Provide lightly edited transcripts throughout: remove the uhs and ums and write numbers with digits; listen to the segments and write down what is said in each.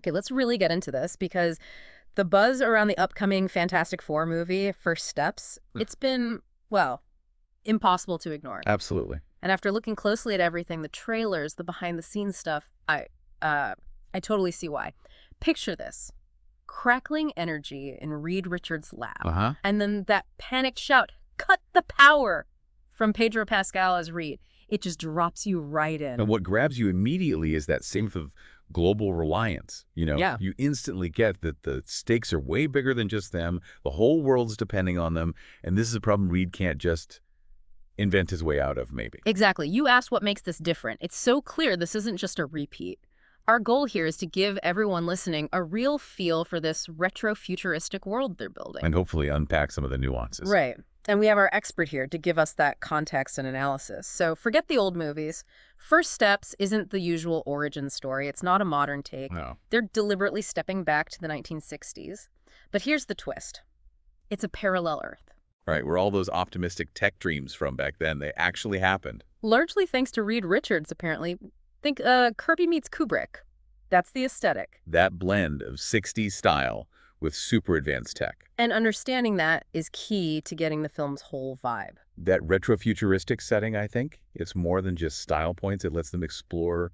Okay, let's really get into this because the buzz around the upcoming Fantastic Four movie, First Steps, it's been, well, impossible to ignore. Absolutely. And after looking closely at everything, the trailers, the behind-the-scenes stuff, I totally see why. Picture this. Crackling energy in Reed Richards' lab. Uh-huh. And then that panicked shout, "Cut the power!" from Pedro Pascal as Reed. It just drops you right in. And what grabs you immediately is that sense of global reliance. Yeah. You instantly get that the stakes are way bigger than just them. The whole world's depending on them. And this is a problem Reed can't just invent his way out of, maybe. Exactly. You asked what makes this different. It's so clear this isn't just a repeat. Our goal here is to give everyone listening a real feel for this retro-futuristic world they're building. And hopefully unpack some of the nuances. Right. And we have our expert here to give us that context and analysis. So forget the old movies. First Steps isn't the usual origin story. It's not a modern take. No. They're deliberately stepping back to the 1960s. But here's the twist. It's a parallel Earth. Right, where all those optimistic tech dreams from back then, they actually happened. Largely thanks to Reed Richards, apparently. Think Kirby meets Kubrick. That's the aesthetic. That blend of 60s style with super advanced tech. And understanding that is key to getting the film's whole vibe. That retro-futuristic setting, I think, it's more than just style points. It lets them explore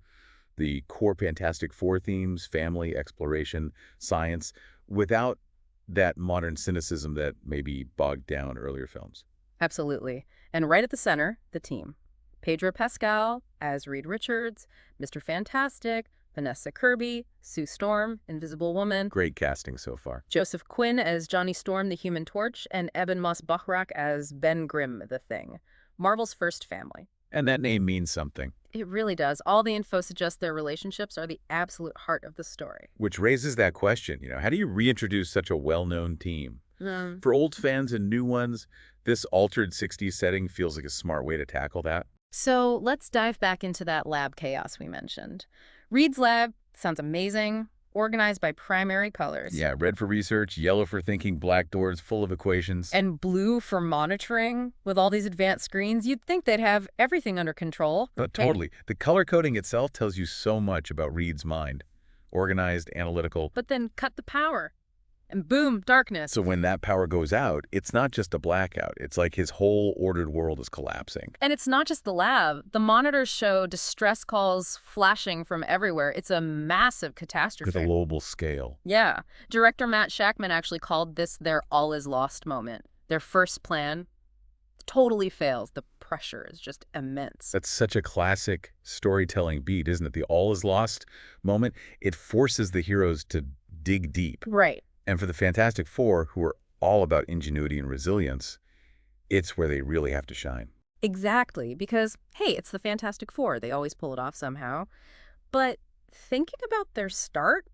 the core Fantastic Four themes, family, exploration, science, without that modern cynicism that maybe bogged down earlier films. Absolutely. And right at the center, the team. Pedro Pascal as Reed Richards, Mr. Fantastic, Vanessa Kirby, Sue Storm, Invisible Woman, Great casting so far. Joseph Quinn as Johnny Storm, the Human Torch, and Eben Moss-Bachrach as Ben Grimm, the Thing. Marvel's first family. And that name means something. It really does. All the info suggests their relationships are the absolute heart of the story. Which raises that question, how do you reintroduce such a well-known team? For old fans and new ones, this altered 60s setting feels like a smart way to tackle that. So let's dive back into that lab chaos we mentioned. Reed's lab sounds amazing, organized by primary colors. Yeah, red for research, yellow for thinking, black doors full of equations. And blue for monitoring. With all these advanced screens, you'd think they'd have everything under control. But totally. The color coding itself tells you so much about Reed's mind. Organized, analytical. But then cut the power. And boom, darkness. So when that power goes out, it's not just a blackout. It's like his whole ordered world is collapsing. And it's not just the lab. The monitors show distress calls flashing from everywhere. It's a massive catastrophe. With a global scale. Yeah. Director Matt Shakman actually called this their all is lost moment. Their first plan totally fails. The pressure is just immense. That's such a classic storytelling beat, isn't it? The all is lost moment. It forces the heroes to dig deep. Right. And for the Fantastic Four, who are all about ingenuity and resilience, it's where they really have to shine. Exactly, because, hey, it's the Fantastic Four. They always pull it off somehow. But thinking about their start,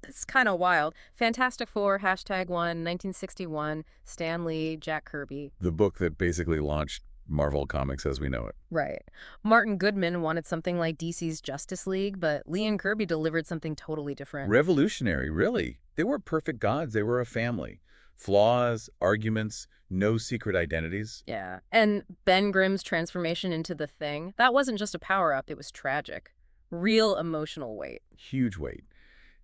it's kind of wild. Fantastic Four, #1, 1961, Stan Lee, Jack Kirby. The book that basically launched Marvel Comics as we know it. Right. Martin Goodman wanted something like DC's Justice League, but Lee and Kirby delivered something totally different. Revolutionary, really. They were perfect gods. They were a family. Flaws, arguments, no secret identities. Yeah. And Ben Grimm's transformation into the Thing, that wasn't just a power-up, it was tragic. Real emotional weight. Huge weight.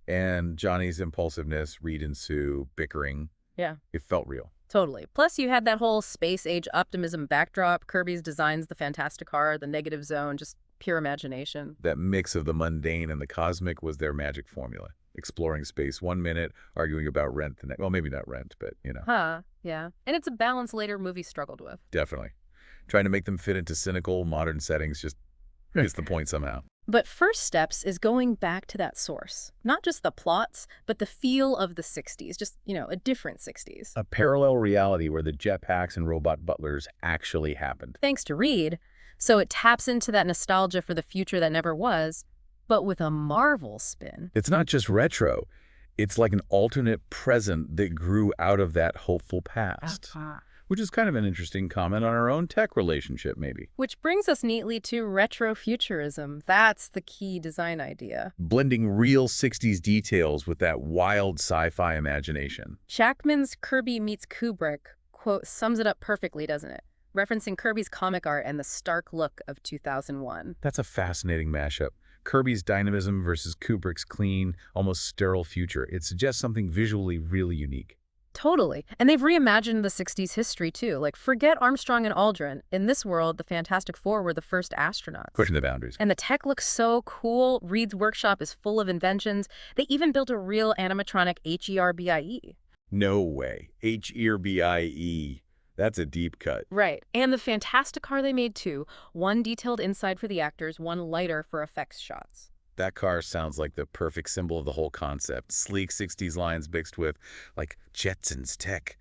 And Johnny's impulsiveness, Reed and Sue bickering. Yeah. It felt real. Totally. Plus, you had that whole space-age optimism backdrop. Kirby's designs, the Fantastic Car, the Negative Zone, just pure imagination. That mix of the mundane and the cosmic was their magic formula. Exploring space 1 minute, arguing about rent the next. Well, maybe not rent, but, Yeah. And it's a balance later movies struggled with. Definitely. Trying to make them fit into cynical, modern settings just gets the point somehow. But First Steps is going back to that source. Not just the plots, but the feel of the 60s. Just, a different 60s. A parallel reality where the jetpacks and robot butlers actually happened. Thanks to Reed. So it taps into that nostalgia for the future that never was, but with a Marvel spin. It's not just retro. It's like an alternate present that grew out of that hopeful past. Which is kind of an interesting comment on our own tech relationship, maybe. Which brings us neatly to retrofuturism. That's the key design idea. Blending real 60s details with that wild sci-fi imagination. Shakman's Kirby meets Kubrick, quote, sums it up perfectly, doesn't it? Referencing Kirby's comic art and the stark look of 2001. That's a fascinating mashup. Kirby's dynamism versus Kubrick's clean, almost sterile future. It suggests something visually really unique. Totally. And they've reimagined the 60s history, too. Like, forget Armstrong and Aldrin. In this world, the Fantastic Four were the first astronauts. Pushing the boundaries. And the tech looks so cool. Reed's workshop is full of inventions. They even built a real animatronic HERBIE. No way. HERBIE. That's a deep cut. Right. And the fantastic car they made, too. One detailed inside for the actors, one lighter for effects shots. That car sounds like the perfect symbol of the whole concept. Sleek 60s lines mixed with, like, Jetsons tech.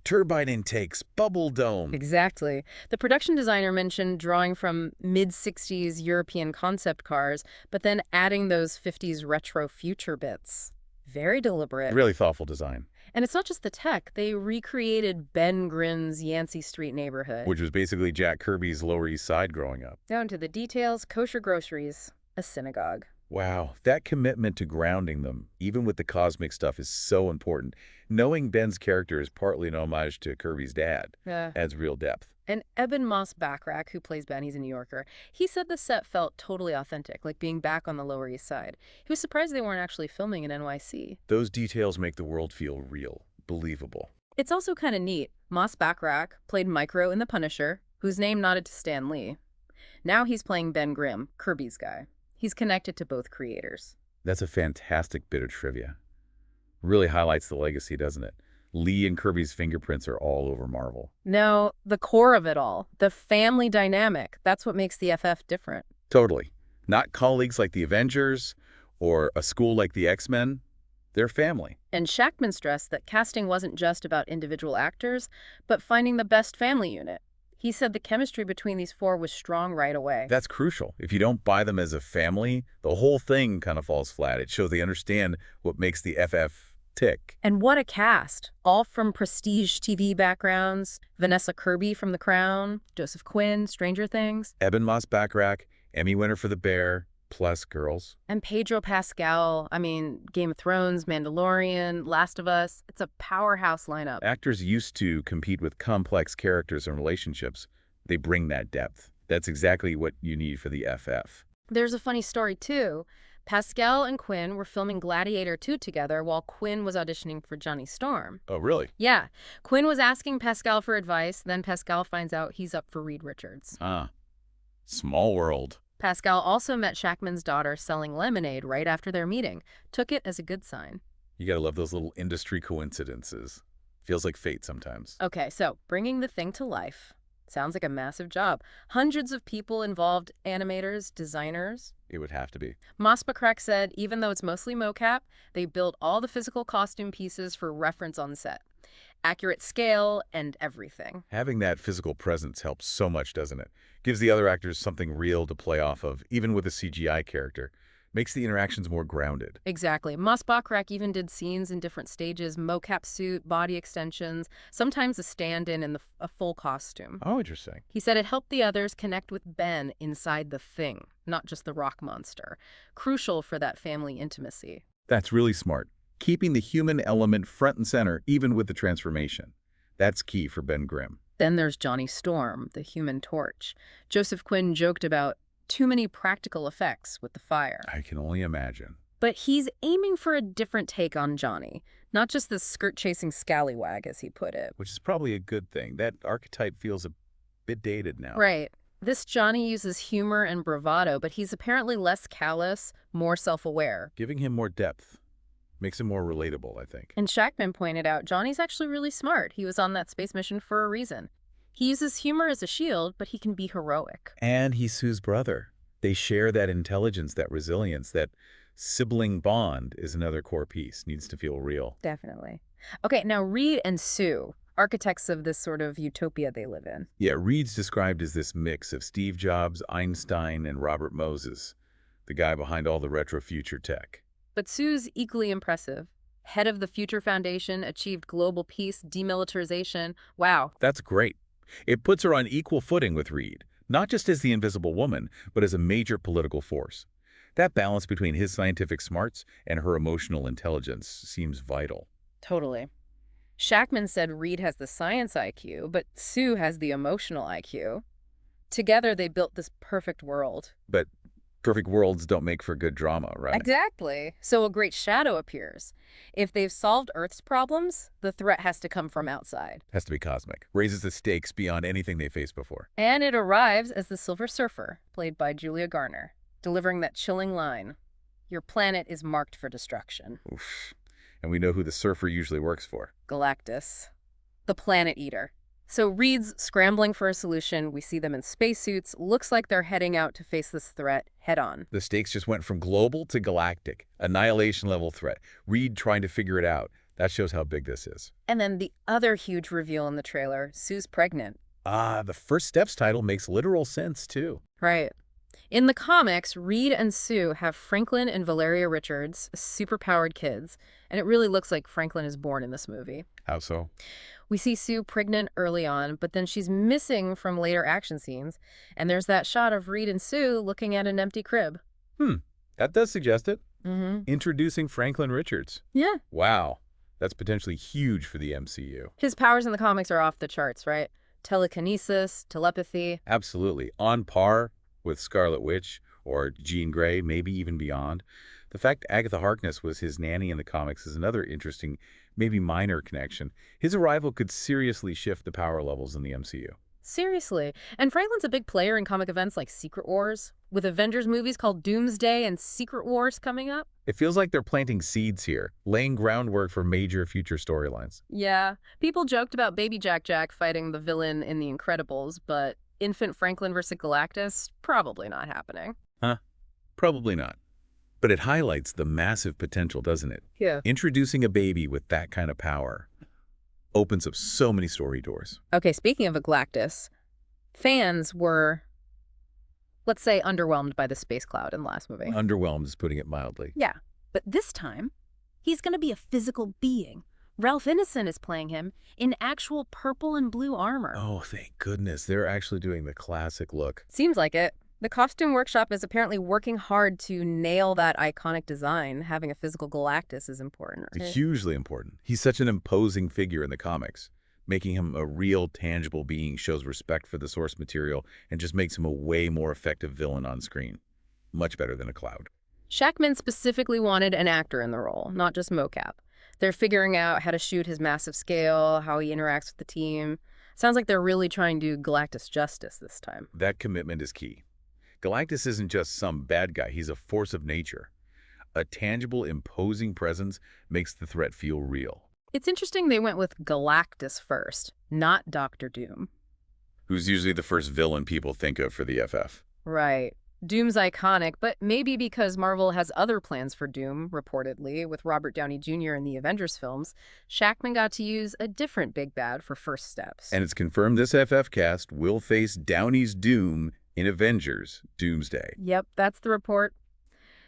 Turbine intakes, bubble dome. Exactly. The production designer mentioned drawing from mid-60s European concept cars, but then adding those 50s retro future bits. Very deliberate. Really thoughtful design. And it's not just the tech. They recreated Ben Grimm's Yancey Street neighborhood. Which was basically Jack Kirby's Lower East Side growing up. Down to the details, kosher groceries, a synagogue. Wow, that commitment to grounding them, even with the cosmic stuff, is so important. Knowing Ben's character is partly an homage to Kirby's dad adds real depth. And Eben Moss-Bachrach, who plays Ben, he's a New Yorker, he said the set felt totally authentic, like being back on the Lower East Side. He was surprised they weren't actually filming in NYC. Those details make the world feel real, believable. It's also kind of neat. Moss-Bachrach played Micro in The Punisher, whose name nodded to Stan Lee. Now he's playing Ben Grimm, Kirby's guy. He's connected to both creators. That's a fantastic bit of trivia. Really highlights the legacy, doesn't it? Lee and Kirby's fingerprints are all over Marvel. No, the core of it all, the family dynamic, that's what makes the FF different. Totally. Not colleagues like the Avengers or a school like the X-Men. They're family. And Shackman stressed that casting wasn't just about individual actors, but finding the best family unit. He said the chemistry between these four was strong right away. That's crucial. If you don't buy them as a family, the whole thing kind of falls flat. It shows they understand what makes the FF tick. And what a cast. All from prestige TV backgrounds. Vanessa Kirby from The Crown, Joseph Quinn, Stranger Things. Eben Moss-Bachrach, Emmy winner for The Bear, plus girls. And Pedro Pascal, Game of Thrones, Mandalorian, Last of Us. It's a powerhouse lineup. Actors used to compete with complex characters and relationships. They bring that depth. That's exactly what you need for the FF. There's a funny story, too. Pascal and Quinn were filming Gladiator 2 together while Quinn was auditioning for Johnny Storm. Oh, really? Yeah. Quinn was asking Pascal for advice, then Pascal finds out he's up for Reed Richards. Ah, small world. Pascal also met Shackman's daughter selling lemonade right after their meeting. Took it as a good sign. You gotta love those little industry coincidences. Feels like fate sometimes. Okay, so bringing the thing to life. Sounds like a massive job. Hundreds of people involved, animators, designers. It would have to be. Moss-Bachrach said even though it's mostly mocap, they built all the physical costume pieces for reference on set. Accurate scale and everything. Having that physical presence helps so much, doesn't it? Gives the other actors something real to play off of, even with a CGI character. Makes the interactions more grounded. Exactly. Moss-Bachrach even did scenes in different stages, mocap suit, body extensions, sometimes a stand-in and a full costume. Oh, interesting. He said it helped the others connect with Ben inside the thing, not just the rock monster. Crucial for that family intimacy. That's really smart. Keeping the human element front and center, even with the transformation. That's key for Ben Grimm. Then there's Johnny Storm, the Human Torch. Joseph Quinn joked about too many practical effects with the fire. I can only imagine. But he's aiming for a different take on Johnny, not just the skirt-chasing scallywag, as he put it. Which is probably a good thing. That archetype feels a bit dated now. Right. This Johnny uses humor and bravado, but he's apparently less callous, more self-aware. Giving him more depth. Makes him more relatable, I think. And Shackman pointed out Johnny's actually really smart. He was on that space mission for a reason. He uses humor as a shield, but he can be heroic. And he's Sue's brother. They share that intelligence, that resilience, that sibling bond is another core piece. Needs to feel real. Definitely. Okay, now Reed and Sue, architects of this sort of utopia they live in. Yeah, Reed's described as this mix of Steve Jobs, Einstein, and Robert Moses, the guy behind all the retro future tech. But Sue's equally impressive. Head of the Future Foundation, achieved global peace, demilitarization. Wow. That's great. It puts her on equal footing with Reed, not just as the invisible woman, but as a major political force. That balance between his scientific smarts and her emotional intelligence seems vital. Totally. Shackman said Reed has the science IQ, but Sue has the emotional IQ. Together, they built this perfect world. But Perfect worlds don't make for good drama, right? Exactly. So a great shadow appears. If they've solved Earth's problems, the threat has to come from outside. Has to be cosmic. Raises the stakes beyond anything they faced before. And it arrives as the Silver Surfer, played by Julia Garner, delivering that chilling line. Your planet is marked for destruction. Oof. And we know who the surfer usually works for. Galactus, the planet eater. So Reed's scrambling for a solution. We see them in spacesuits. Looks like they're heading out to face this threat head on. The stakes just went from global to galactic. Annihilation level threat. Reed trying to figure it out. That shows how big this is. And then the other huge reveal in the trailer, Sue's pregnant. Ah, the First Steps title makes literal sense, too. Right. In the comics, Reed and Sue have Franklin and Valeria Richards, superpowered kids, and it really looks like Franklin is born in this movie. How so? We see Sue pregnant early on, but then she's missing from later action scenes, and there's that shot of Reed and Sue looking at an empty crib. That does suggest it. Mm-hmm. Introducing Franklin Richards. Yeah. Wow. That's potentially huge for the MCU. His powers in the comics are off the charts, right? Telekinesis, telepathy. Absolutely. On par with Scarlet Witch or Jean Grey, maybe even beyond. The fact Agatha Harkness was his nanny in the comics is another interesting, maybe minor connection. His arrival could seriously shift the power levels in the MCU. Seriously. And Franklin's a big player in comic events like Secret Wars, with Avengers movies called Doomsday and Secret Wars coming up. It feels like they're planting seeds here, laying groundwork for major future storylines. Yeah. People joked about Baby Jack Jack fighting the villain in The Incredibles, but infant Franklin versus Galactus, probably not happening. Huh? Probably not. But it highlights the massive potential, doesn't it? Yeah. Introducing a baby with that kind of power opens up so many story doors. Okay, speaking of a Galactus, fans were, let's say, underwhelmed by the space cloud in the last movie. Underwhelmed is putting it mildly. Yeah, but this time, he's going to be a physical being. Ralph Ineson is playing him in actual purple and blue armor. Oh, thank goodness. They're actually doing the classic look. Seems like it. The costume workshop is apparently working hard to nail that iconic design. Having a physical Galactus is important, right? Hugely important. He's such an imposing figure in the comics. Making him a real, tangible being shows respect for the source material and just makes him a way more effective villain on screen. Much better than a cloud. Shackman specifically wanted an actor in the role, not just mocap. They're figuring out how to shoot his massive scale, how he interacts with the team. Sounds like they're really trying to do Galactus justice this time. That commitment is key. Galactus isn't just some bad guy, he's a force of nature. A tangible, imposing presence makes the threat feel real. It's interesting they went with Galactus first, not Doctor Doom. Who's usually the first villain people think of for the FF. Right. Doom's iconic, but maybe because Marvel has other plans for Doom, reportedly, with Robert Downey Jr. in the Avengers films, Shackman got to use a different big bad for First Steps. And it's confirmed this FF cast will face Downey's Doom in Avengers Doomsday. Yep, that's the report.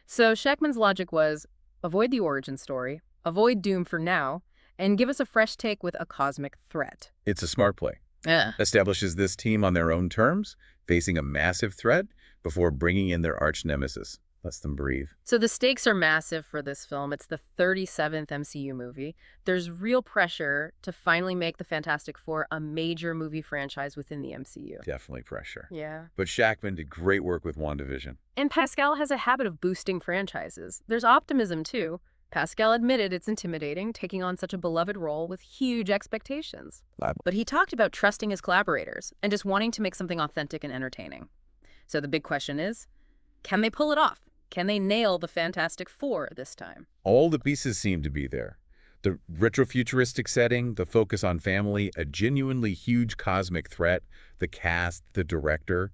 So Shackman's logic was, avoid the origin story, avoid Doom for now, and give us a fresh take with a cosmic threat. It's a smart play. Yeah. Establishes this team on their own terms, facing a massive threat, before bringing in their arch nemesis. Lets them breathe. So the stakes are massive for this film. It's the 37th MCU movie. There's real pressure to finally make the Fantastic Four a major movie franchise within the MCU. Definitely pressure. Yeah. But Shackman did great work with WandaVision. And Pascal has a habit of boosting franchises. There's optimism, too. Pascal admitted it's intimidating, taking on such a beloved role with huge expectations. But he talked about trusting his collaborators and just wanting to make something authentic and entertaining. So the big question is, can they pull it off? Can they nail the Fantastic Four this time? All the pieces seem to be there. The retrofuturistic setting, the focus on family, a genuinely huge cosmic threat, the cast, the director.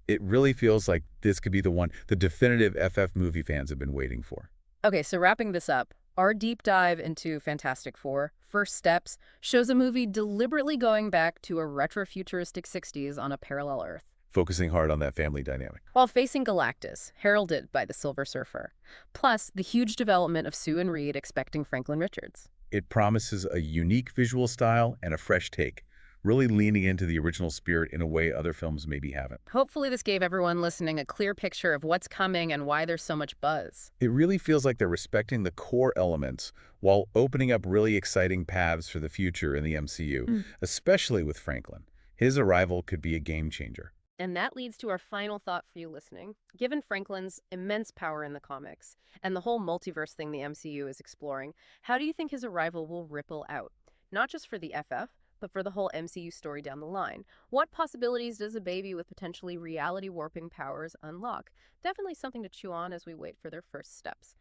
It really feels like this could be the one the definitive FF movie fans have been waiting for. Okay, so wrapping this up, our deep dive into Fantastic Four, First Steps, shows a movie deliberately going back to a retrofuturistic 60s on a parallel Earth, focusing hard on that family dynamic. while facing Galactus, heralded by the Silver Surfer, plus the huge development of Sue and Reed expecting Franklin Richards. It promises a unique visual style and a fresh take, really leaning into the original spirit in a way other films maybe haven't. Hopefully this gave everyone listening a clear picture of what's coming and why there's so much buzz. It really feels like they're respecting the core elements while opening up really exciting paths for the future in the MCU, especially with Franklin. His arrival could be a game changer. And that leads to our final thought for you listening. Given Franklin's immense power in the comics and the whole multiverse thing the MCU is exploring, how do you think his arrival will ripple out? Not just for the FF, but for the whole MCU story down the line. What possibilities does a baby with potentially reality warping powers unlock? Definitely something to chew on as we wait for their first steps.